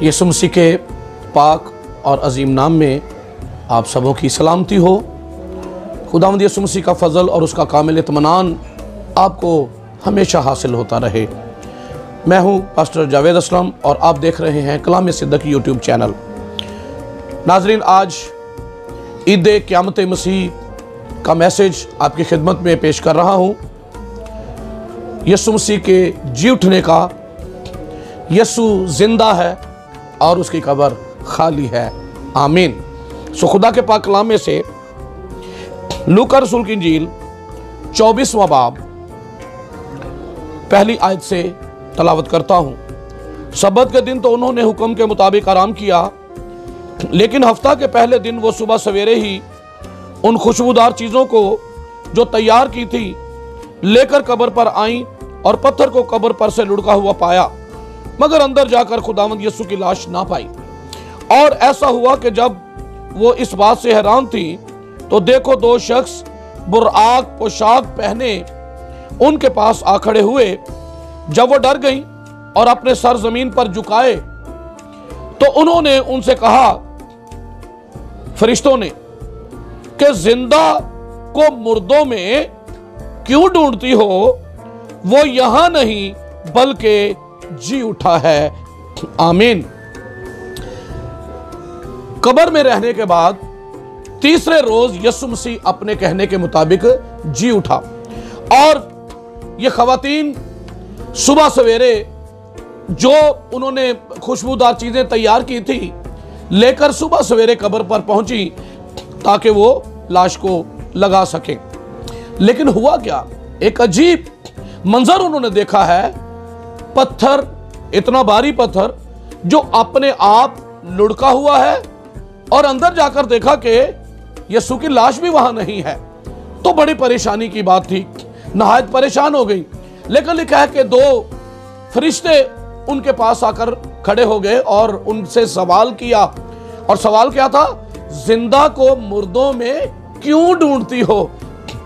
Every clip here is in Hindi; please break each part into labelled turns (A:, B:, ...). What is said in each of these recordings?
A: यीशु मसीह के पाक और अजीम नाम में आप सबों की सलामती हो। खुदावंद यीशु मसीह का फ़ज़ल और उसका कामिल इत्मीनान आपको हमेशा हासिल होता रहे। मैं हूं पास्टर जावेद असलम और आप देख रहे हैं कलाम सिद्दीक़ यूट्यूब चैनल। नाज़रीन, आज ईद क़यामत मसीह का मैसेज आपकी खिदमत में पेश कर रहा हूं। यीशु मसीह के जी उठने का। यीशु जिंदा है और उसकी कब्र खाली है। आमीन। सो खुदा के पाक कलाम में से लूका रसूल की इंजील 24वां बाब पहली आयत से तलावत करता हूं। सब्बत के दिन तो उन्होंने हुक्म के मुताबिक आराम किया, लेकिन हफ्ता के पहले दिन वो सुबह सवेरे ही उन खुशबूदार चीज़ों को जो तैयार की थी लेकर कब्र पर आईं और पत्थर को कब्र पर से लुढ़का हुआ पाया, मगर अंदर जाकर खुदावंद यीशु की लाश ना पाई। और ऐसा हुआ कि जब वो इस बात से हैरान थी तो देखो, दो शख्स बुर्राक पोशाक पहने उनके पास आ खड़े हुए। जब वो डर गई और अपने सर जमीन पर झुकाए तो उन्होंने उनसे कहा, फरिश्तों ने, कि जिंदा को मुर्दों में क्यों ढूंढती हो? वो यहां नहीं बल्कि जी उठा है। आमीन। कब्र में रहने के बाद तीसरे रोज यीशु मसीह अपने कहने के मुताबिक जी उठा। और ये खवातीन सुबह सवेरे जो उन्होंने खुशबूदार चीजें तैयार की थी लेकर सुबह सवेरे कब्र पर पहुंची ताकि वो लाश को लगा सके। लेकिन हुआ क्या? एक अजीब मंजर उन्होंने देखा है। पत्थर, इतना भारी पत्थर जो अपने आप लुढ़का हुआ है, और अंदर जाकर देखा कि यीशु की लाश भी वहां नहीं है। तो बड़ी परेशानी की बात थी, नहायत परेशान हो गई। लेकिन लिखा है कि दो फरिश्ते उनके पास आकर खड़े हो गए और उनसे सवाल किया। और सवाल क्या था? जिंदा को मुर्दों में क्यों ढूंढती हो?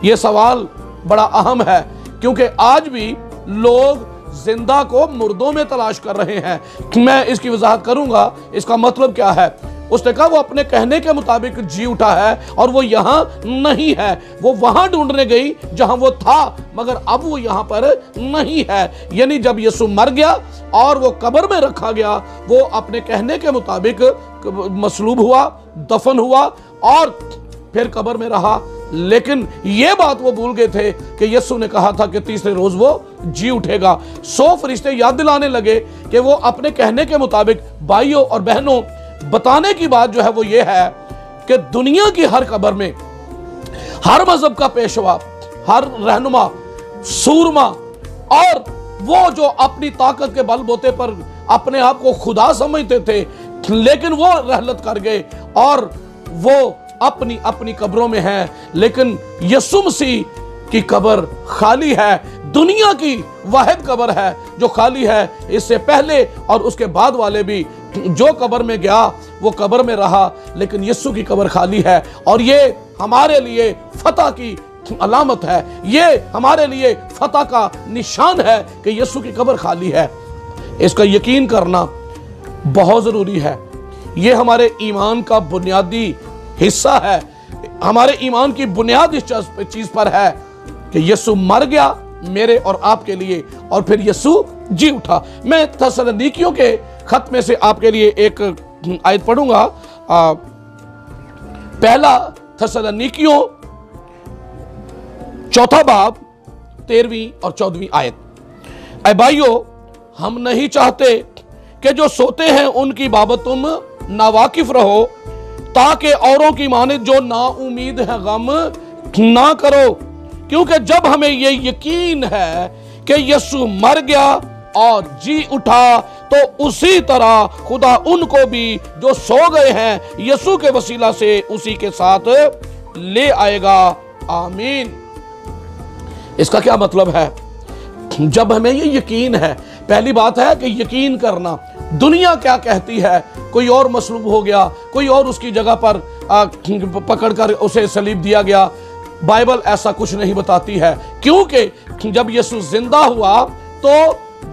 A: यह सवाल बड़ा अहम है, क्योंकि आज भी लोग जिंदा को मुर्दों में तलाश कर रहे हैं। मैं इसकी वजाहत करूंगा, इसका मतलब क्या है। उसने कहा वो अपने कहने के मुताबिक जी उठा है और वो यहां नहीं है। वो वहां ढूंढने गई जहां वो था, मगर अब वो यहां पर नहीं है। यानी जब यीशु मर गया और वो कब्र में रखा गया, वो अपने कहने के मुताबिक मसलूब हुआ, दफन हुआ और फिर कब्र में रहा। लेकिन ये बात वो भूल गए थे कि यीशु ने कहा था कि तीसरे रोज वो जी उठेगा। 100 फरिश्ते याद दिलाने लगे कि वो अपने कहने के मुताबिक। भाइयों और बहनों, बताने की बात जो है वो ये है कि दुनिया की हर कब्र में हर मजहब का पेशवा, हर रहनुमा, सूरमा और वो जो अपनी ताकत के बलबूते पर अपने आप को खुदा समझते थे, लेकिन वो रहलत कर गए और वो अपनी अपनी कब्रों में हैं। लेकिन यीशु मसीह की कब्र खाली है। दुनिया की वाहिद कब्र है जो खाली है। इससे पहले और उसके बाद वाले भी जो कब्र में गया वो कब्र में रहा, लेकिन यीशु की कब्र खाली है। और ये हमारे लिए फतह की अलामत है, ये हमारे लिए फतह का निशान है कि यीशु की कब्र खाली है। इसका यकीन करना बहुत जरूरी है। ये हमारे ईमान का बुनियादी हिस्सा है। हमारे ईमान की बुनियाद इस चीज पर है कि यीशु मर गया मेरे और आपके लिए, और फिर यीशु जी उठा। मैं थस्सलुनीकियों के खत में से आपके लिए एक आयत पढ़ूंगा। पहला थस्सलुनीकियों 4 बाब 13वीं और 14वीं आयत। ऐ भाइयों, हम नहीं चाहते कि जो सोते हैं उनकी बाबत तुम नावाकिफ रहो, ताकि औरों की मानित जो ना उम्मीद है गम ना करो। क्योंकि जब हमें ये यकीन है कि यीशु मर गया और जी उठा, तो उसी तरह खुदा उनको भी जो सो गए हैं यीशु के वसीला से उसी के साथ ले आएगा। आमीन। इसका क्या मतलब है? जब हमें ये यकीन है, पहली बात है कि यकीन करना। दुनिया क्या कहती है, कोई और मसलूब हो गया, कोई और उसकी जगह पर पकड़कर उसे सलीब दिया गया। बाइबल ऐसा कुछ नहीं बताती है, क्योंकि जब यीशु जिंदा हुआ तो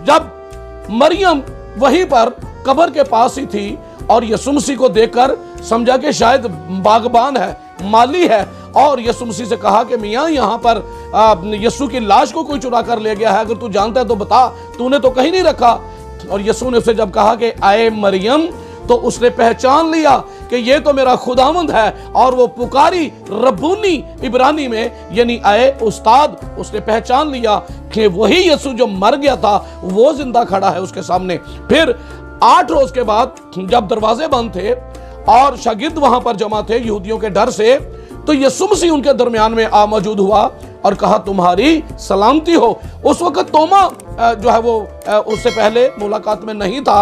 A: जब मरियम वहीं पर कब्र के पास ही थी और यीशु मसीह को देखकर समझा कि शायद बागबान है, माली है, और यीशु मसीह से कहा कि मियाँ यहाँ पर यीशु की लाश को कोई चुरा कर ले गया है, अगर तू जानता है तो बता, तूने तो कहीं नहीं रखा। और यीशु ने उसे जब कहा कि आए मरियम, तो उसने पहचान लिया कि ये तो मेरा खुदावंद है, और वो पुकारी रब्बूनी इब्रानी में यानी आए उस्ताद, उसने पहचान लिया कि वही यीशु जो मर गया था वो जिंदा खड़ा है उसके सामने। फिर 8 रोज के बाद जब दरवाजे बंद थे और शागिर्द वहां पर जमा थे यहूदियों के डर से, तो यीशु मसीह उनके दरमियान में आ मौजूद हुआ और कहा तुम्हारी सलामती हो। उस वक्त तोमा जो है वो उससे पहले मुलाकात में नहीं था,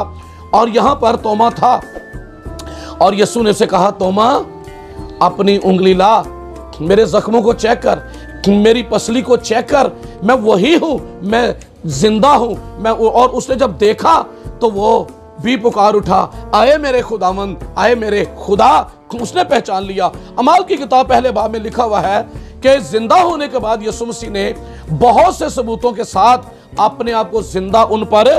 A: और यहां पर तोमा था, और यीशु ने उसे कहा तोमा अपनी उंगली ला, मेरे जख्मों को चेक कर, मेरी पसली को चेक कर, मैं वही हूं, मैं जिंदा हूं मैं। और उसने जब देखा तो वो भी पुकार उठा, आए मेरे खुदावंद, आए मेरे खुदा। उसने पहचान लिया। अमाल की किताब पहले बाब में लिखा हुआ है कि जिंदा होने के बाद यीशु मसीह ने बहुत से सबूतों के साथ अपने आप को जिंदा उन पर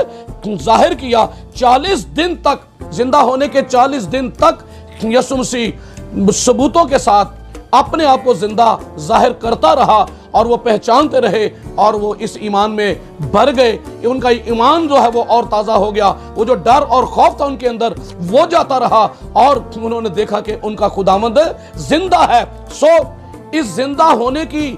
A: जाहिर किया। 40 दिन तक, जिंदा होने के 40 दिन तक यीशु मसीह सबूतों के साथ अपने आप को जिंदा जाहिर करता रहा, और वो पहचानते रहे, और वो इस ईमान में भर गए। उनका ईमान जो है वो और ताज़ा हो गया। वो जो डर और खौफ था उनके अंदर वो जाता रहा, और उन्होंने देखा कि उनका खुदावंद जिंदा है। इस जिंदा होने की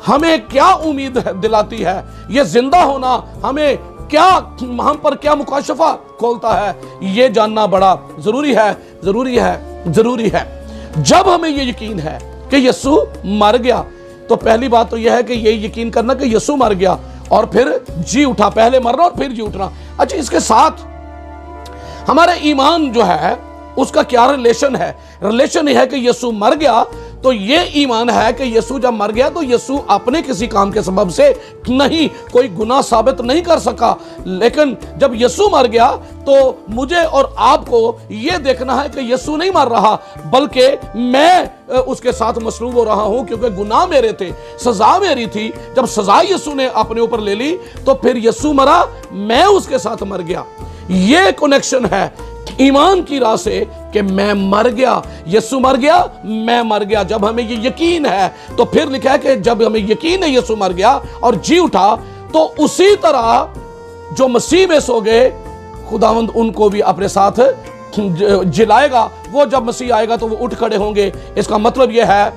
A: हमें क्या उम्मीद दिलाती है, ये जिंदा होना हमें क्या, हम पर क्या मुकाशफा खोलता है, ये जानना बड़ा जरूरी है, जरूरी है, जरूरी है। जब हमें ये यकीन है कि यीशु मर गया, तो पहली बात तो यह है कि ये यकीन करना कि यीशु मर गया और फिर जी उठा, पहले मरना और फिर जी उठना। अच्छा, इसके साथ हमारा ईमान जो है उसका क्या रिलेशन है? रिलेशन यह है कि यीशु मर गया, तो ये ईमान है कि यीशु जब मर गया तो यीशु अपने किसी काम के सबब से नहीं, कोई गुनाह साबित नहीं कर सका। लेकिन जब यीशु मर गया तो मुझे और आपको ये देखना है कि यीशु नहीं मर रहा, बल्कि मैं उसके साथ मसरूफ हो रहा हूं, क्योंकि गुनाह मेरे थे, सजा मेरी थी। जब सजा यीशु ने अपने ऊपर ले ली तो फिर यीशु मरा, मैं उसके साथ मर गया। ये कनेक्शन है ईमान की राह से कि मैं मर गया, यीशु मर गया, मैं मर गया। जब हमें ये यकीन है तो फिर लिखा है कि जब हमें यकीन है यीशु मर गया और जी उठा, तो उसी तरह जो मसीह में सो गए खुदावंद उनको भी अपने साथ जिलाएगा। वो जब मसीह आएगा तो वो उठ खड़े होंगे। इसका मतलब यह है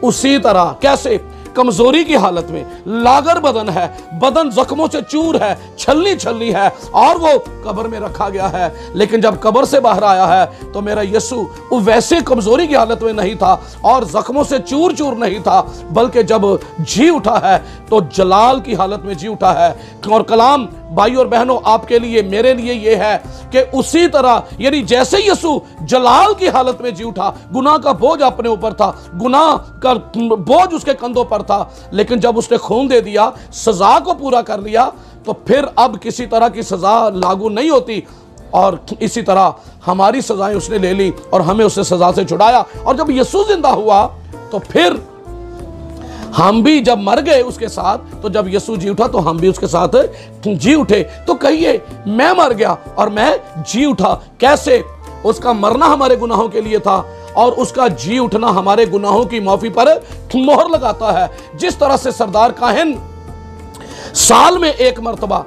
A: उसी तरह, कैसे? कमजोरी की हालत में, लागर बदन है, बदन जख्मों से चूर है, छलनी छलनी है, और वो कब्र में रखा गया है। लेकिन जब कब्र से बाहर आया है तो मेरा यीशु वैसे कमजोरी की हालत में नहीं था और जख्मों से चूर चूर नहीं था, बल्कि जब जी उठा है तो जलाल की हालत में जी उठा है। और कलाम भाई और बहनों आपके लिए, मेरे लिए ये है कि उसी तरह, यानी जैसे यीशु जलाल की हालत में जी उठा, गुनाह का बोझ अपने ऊपर था, गुनाह का बोझ उसके कंधों पर था, लेकिन जब उसने खून दे दिया, सजा को पूरा कर लिया, तो फिर अब किसी तरह की सजा लागू नहीं होती। और इसी तरह हमारी सजाएं उसने ले ली और हमें उससे सजा से छुड़ाया। और जब यीशु जिंदा हुआ तो फिर हम भी जब मर गए उसके साथ, तो जब यीशु जी उठा तो हम भी उसके साथ जी उठे। तो कहिए, मैं मर गया और मैं जी उठा। कैसे? उसका मरना हमारे गुनाहों के लिए था और उसका जी उठना हमारे गुनाहों की माफी पर मोहर लगाता है। जिस तरह से सरदार काहिन साल में एक मर्तबा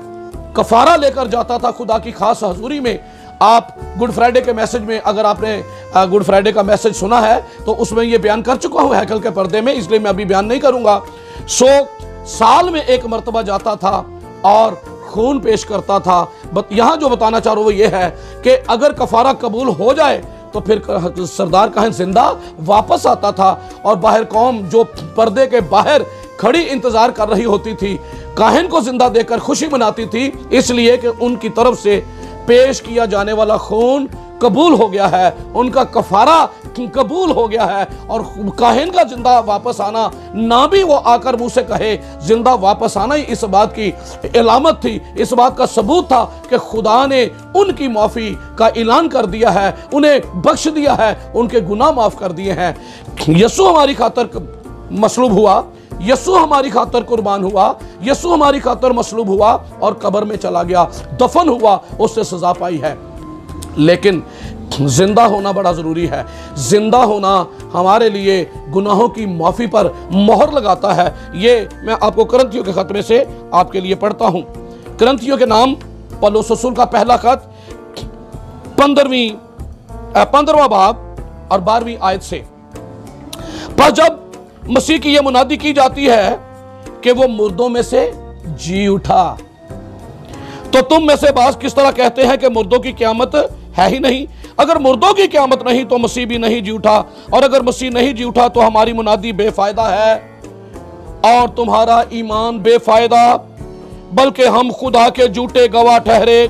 A: कफारा लेकर जाता था खुदा की खास हजूरी में। आप गुड फ्राइडे के मैसेज में, अगर आपने गुड फ्राइडे का मैसेज सुना है तो उसमें ये बयान कर चुका हूं हैकल के पर्दे में, इसलिए मैं अभी बयान नहीं करूंगा। साल में एक मर्तबा जाता था और खून पेश करता था। यहां जो बताना चाह रहा हूं वो ये है कि अगर कफारा कबूल हो जाए तो फिर सरदार काहिन जिंदा वापस आता था, और बाहर कौम जो पर्दे के बाहर खड़ी इंतजार कर रही होती थी, काहिन को जिंदा देखकर खुशी मनाती थी, इसलिए कि उनकी तरफ से पेश किया जाने वाला खून कबूल हो गया है, उनका कफारा कबूल हो गया है। और काहिन का जिंदा वापस आना, ना भी वो आकर मुंह से कहे, जिंदा वापस आना ही इस बात की इलामत थी, इस बात का सबूत था कि खुदा ने उनकी माफी का ऐलान कर दिया है, उन्हें बख्श दिया है, उनके गुनाह माफ कर दिए हैं। यीशु हमारी खातर मसलूब हुआ, यीशु हमारी खातर कुर्बान हुआ, यीशु हमारी खातर मसलूब हुआ और कब्र में चला गया, दफन हुआ, उससे सजा पाई है। लेकिन जिंदा होना बड़ा ज़रूरी है। जिंदा होना हमारे लिए गुनाहों की माफ़ी पर मोहर लगाता है। ये मैं आपको करंथियों के खत में से आपके लिए पढ़ता हूँ। करंथियों के नाम पौलुस रसूल का पहला खत 15वां बाब और 12वीं आयत से। पर जब मसीह की यह मुनादी की जाती है कि वो मुर्दों में से जी उठा, तो तुम में से बास किस तरह कहते हैं कि मुर्दों की क़यामत है ही नहीं। अगर मुर्दों की क़यामत नहीं तो मसीह भी नहीं जी उठा, और अगर मसीह नहीं जी उठा तो हमारी मुनादी बेफायदा है और तुम्हारा ईमान बेफायदा। बल्कि हम खुदा के झूठे गवाह ठहरे,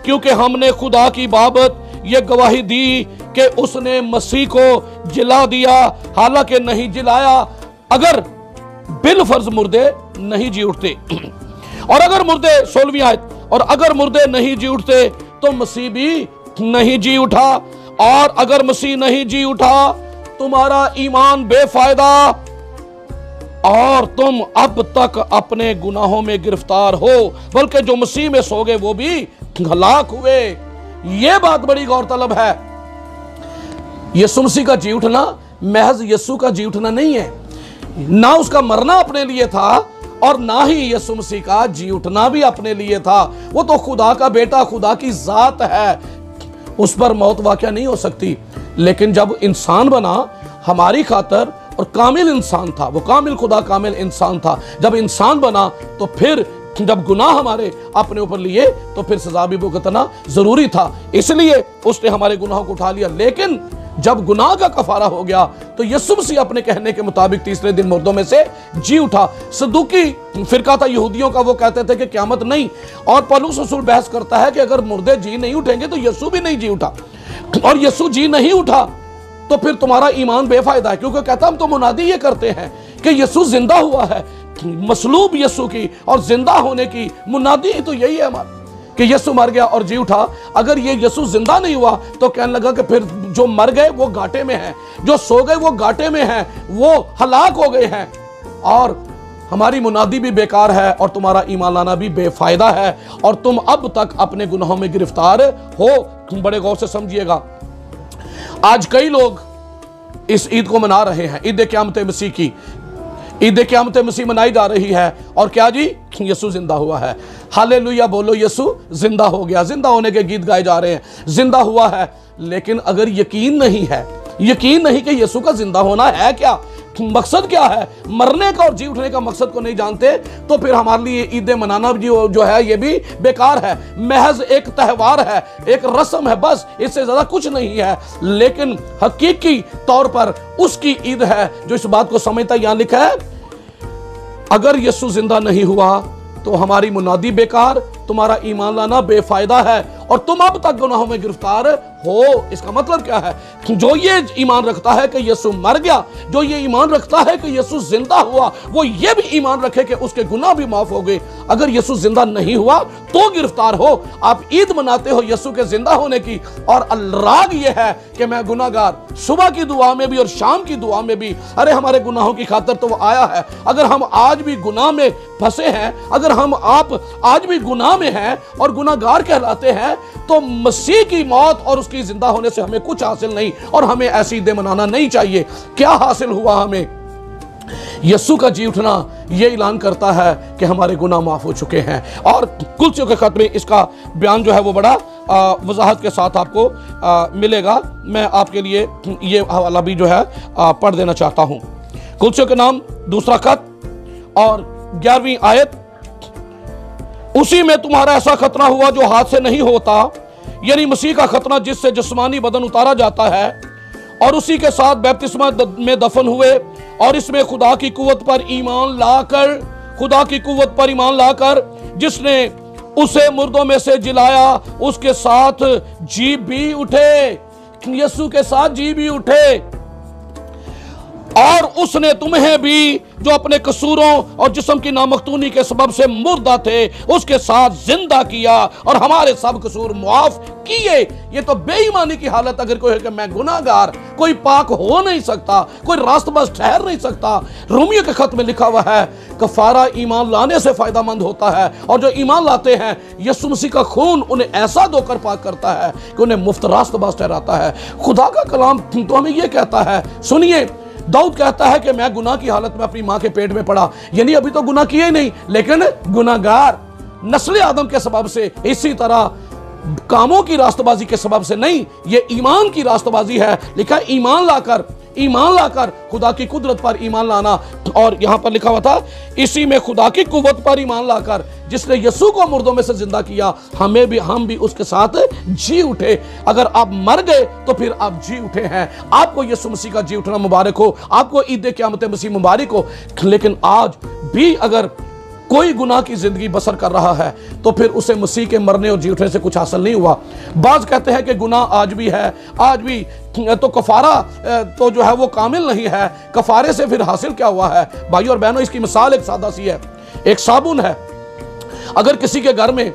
A: क्योंकि हमने खुदा की बाबत यह गवाही दी कि उसने मसीह को जिला दिया, हालांकि नहीं जिलाया, अगर बिलफर्ज मुर्दे नहीं जी उठते। और अगर मुर्दे 16वीं आयत, और अगर मुर्दे नहीं जी उठते तो मसीह भी नहीं जी उठा, और अगर मसीह नहीं जी उठा तुम्हारा ईमान बेफायदा और तुम अब तक अपने गुनाहों में गिरफ्तार हो। बल्कि जो मसीह में सो गए वो भी हलाक हुए। यह बात बड़ी गौरतलब है। यीशु मसीह का जी उठना महज यीशु का जी उठना नहीं है, ना उसका मरना अपने लिए था और ना ही यीशु मसीह का जी उठना भी अपने लिए था। वो तो खुदा का बेटा, खुदा की जात है, उस पर मौत वाक़या नहीं हो सकती। लेकिन जब इंसान बना हमारी खातर और कामिल इंसान था, वो कामिल खुदा कामिल इंसान था, जब इंसान बना तो फिर जब गुनाह हमारे अपने ऊपर लिए तो फिर सजा भी भुगतना जरूरी था, इसलिए उसने हमारे गुनाहों को उठा लिया। लेकिन जब गुनाह का कफारा हो गया तो यीशु मसीह अपने कहने के मुताबिक तीसरे दिन मुर्दों में से जी उठा। सदूकी फिरका था यहूदियों का, वो कहते थे कि क़यामत नहीं, और पौलुस रसूल बहस करता है कि अगर मुर्दे जी नहीं उठेंगे तो यीशु भी नहीं जी उठा, और यीशु जी नहीं उठा तो फिर तुम्हारा ईमान बेफायदा है। क्योंकि कहता हम तो मुनादी ये करते हैं कि यीशु जिंदा हुआ है, मसलूब यीशु की और जिंदा होने की मुनादी तो यही है हमारा कि यीशु मर गया और जी उठा। अगर ये यीशु जिंदा नहीं हुआ तो कहने लगा कि फिर जो मर गए वो घाटे में हैं, जो सो गए वो घाटे में हैं, वो हलाक हो गए हैं, और हमारी मुनादी भी बेकार है और तुम्हारा ईमान लाना भी बेफायदा है, और तुम अब तक अपने गुनाहों में गिरफ्तार हो। बड़े गौर से समझिएगा, आज कई लोग इस ईद को मना रहे हैं, ईद क़यामत मसीह की। ईद क़यामत मसीह मनाई जा रही है, और क्या जी, यीशु जिंदा हुआ है। हालेलुया बोलो, यीशु जिंदा हो गया। जिंदा होने के गीत गाए जा रहे हैं, जिंदा हुआ है। लेकिन अगर यकीन नहीं है, यकीन नहीं कि यीशु का जिंदा होना है क्या, मकसद क्या है, मरने का और जी उठने का मकसद को नहीं जानते, तो फिर हमारे लिए ईद मनाना जो है ये भी बेकार है। महज एक त्यौहार है, एक रस्म है, बस इससे ज्यादा कुछ नहीं है। लेकिन हकीकी तौर पर उसकी ईद है जो इस बात को समझता। यहां लिखा है अगर यीशु जिंदा नहीं हुआ तो हमारी मुनादी बेकार, तुम्हारा ईमान लाना बेफायदा है, और तुम अब तक गुनाहों में गिरफ्तार हो। इसका मतलब क्या है? जो ये ईमान रखता है कि यीशु मर गया, जो ये ईमान रखता है कि यीशु जिंदा हुआ, वो ये भी ईमान रखे कि उसके गुनाह भी माफ हो गए। अगर यीशु जिंदा नहीं हुआ तो गिरफ्तार हो। आप ईद मनाते हो यीशु के जिंदा होने की, और राग ये है कि मैं गुनाहगार, सुबह की दुआ में भी और शाम की दुआ में भी, अरे हमारे गुनाहों की खातिर तो वो आया है। अगर हम आज भी गुनाह में फंसे हैं, अगर हम आप आज भी गुनाह में हैं और गुनाहगार कहलाते हैं, तो मसीह की मौत और उसकी जिंदा होने से हमें कुछ हासिल नहीं, और हमें ऐसी ईदें मनाना नहीं चाहिए। क्या हासिल हुआ हमें? यीशु का जी उठना यह ऐलान करता है कि हमारे गुनाह माफ हो चुके हैं। और कुलसियों के खत में इसका बयान जो है वो बड़ा वजाहत के साथ आपको मिलेगा। मैं आपके लिए ये हवाला भी जो है पढ़ देना चाहता हूं। कुलसियों के नाम दूसरा खत और 11वीं आयत, उसी में तुम्हारा ऐसा खतना हुआ जो हाथ से नहीं होता, यानी मसीह का खतना जिससे जिस्मानी बदन उतारा जाता है, और उसी के साथ बपतिस्मा में दफन हुए, और इसमें खुदा की कुव्वत पर ईमान लाकर, खुदा की कुव्वत पर ईमान लाकर जिसने उसे मुर्दों में से जिलाया, उसके साथ जी भी उठे। यीशु के साथ जी भी उठे, और उसने तुम्हें भी जो अपने कसूरों और जिस्म की नामख्तूनी के सबब से मुर्दा थे उसके साथ जिंदा किया और हमारे सब कसूर मुआफ किए। ये तो बेईमानी की हालत अगर कोई है कि मैं गुनाहगार, कोई पाक हो नहीं सकता, कोई रास्तबाज ठहर नहीं सकता। रोमियो के खत में लिखा हुआ है कफारा ईमान लाने से फायदामंद होता है, और जो ईमान लाते हैं यीशु मसीह का खून उन्हें ऐसा धोकर पाक करता है कि उन्हें मुफ्त रास्तबाज ठहराता है। खुदा का कलाम तो हमें यह कहता है, सुनिए, दाऊद कहता है कि मैं गुनाह की हालत में अपनी मां के पेट में पड़ा, यानी अभी तो गुनाह किए ही नहीं, लेकिन गुनाहगार नस्ल आदम के सबब से, इसी तरह कामों की रास्तबाजी के सबब से नहीं, ये ईमान की रास्तबाजी है। लिखा ईमान लाकर खुदा की कुदरत पर ईमान लाना। और यहां पर लिखा हुआ था इसी में खुदा की कुव्वत पर ईमान लाकर जिसने यीशु को मुर्दों में से जिंदा किया, हम भी उसके साथ जी उठे। अगर आप मर गए तो फिर आप जी उठे हैं। आपको यीशु मसीह का जी उठना मुबारक हो, आपको ईद क़यामत मसीह मुबारक हो। लेकिन आज भी अगर कोई गुनाह की जिंदगी बसर कर रहा है तो फिर उसे मसीह के मरने और जी उठने से कुछ हासिल नहीं हुआ। बाज कहते हैं कि गुनाह आज भी है, आज भी तो कफारा तो जो है वो कामिल नहीं है, कफारे से फिर हासिल क्या हुआ है? भाइयों और बहनों, इसकी मिसाल एक सादा सी है। एक साबुन है, अगर किसी के घर में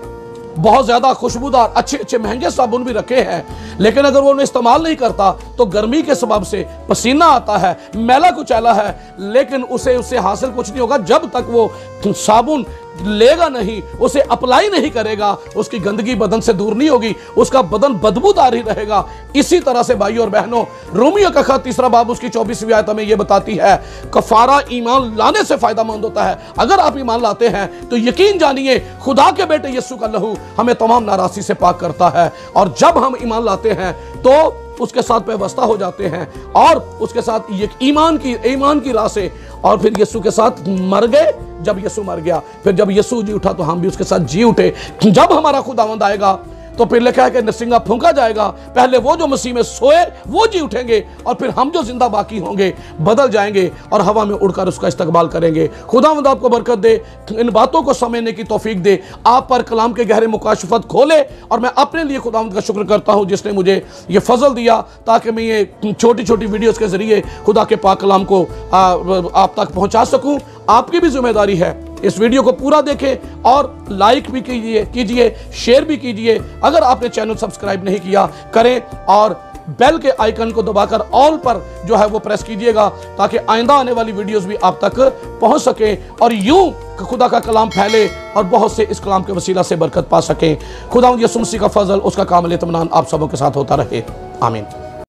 A: बहुत ज्यादा खुशबूदार अच्छे महंगे साबुन भी रखे हैं, लेकिन अगर वो उन्हें इस्तेमाल नहीं करता तो गर्मी के सबब से पसीना आता है, मैला कुचैला है, लेकिन उससे हासिल कुछ नहीं होगा जब तक वो साबुन लेगा नहीं, उसे अप्लाई नहीं करेगा, उसकी गंदगी बदन से दूर नहीं होगी, उसका बदन बदबूदार ही रहेगा। इसी तरह से भाइयों और बहनों, रोमियो का खत 3 बाब उसकी 24वीं आयत हमें यह बताती है कफारा ईमान लाने से फायदामंद होता है। अगर आप ईमान लाते हैं तो यकीन जानिए खुदा के बेटे यीशु का लहू हमें तमाम नाराज़गी से पाक करता है। और जब हम ईमान लाते हैं तो उसके साथ व्यवस्था हो जाते हैं और उसके साथ ये ईमान की राह से, और फिर यीशु के साथ मर गए। जब यीशु मर गया, फिर जब यीशु जी उठा तो हम भी उसके साथ जी उठे। जब हमारा खुदावंद आएगा तो फिर लिखा है कि नरसिंगा फूंका जाएगा, पहले वो जो मसीह में सोए वो जी उठेंगे और फिर हम जो जिंदा बाकी होंगे बदल जाएंगे और हवा में उड़कर उसका इस्तकबाल करेंगे। खुदावंद आपको बरकत दे, इन बातों को समझने की तौफीक दे, आप पर कलाम के गहरे मुकाशफत खोले। और मैं अपने लिए खुदावंद का शुक्र करता हूँ जिसने मुझे ये फजल दिया ताकि मैं ये छोटी छोटी वीडियोस के जरिए खुदा के पाक कलाम को आप तक पहुँचा सकूँ। आपकी भी जिम्मेदारी है इस वीडियो को पूरा देखें और लाइक भी कीजिए, शेयर भी कीजिए। अगर आपने चैनल सब्सक्राइब नहीं किया करें और बेल के आइकन को दबाकर ऑल पर जो है वो प्रेस कीजिएगा ताकि आइंदा आने वाली वीडियोस भी आप तक पहुंच सके और यूं खुदा का कलाम फैले और बहुत से इस कलाम के वसीला से बरकत पा सकें। खुदा यीशु मसीह का फजल, उसका कामिल इत्मीनान आप सबों के साथ होता रहे। आमीन।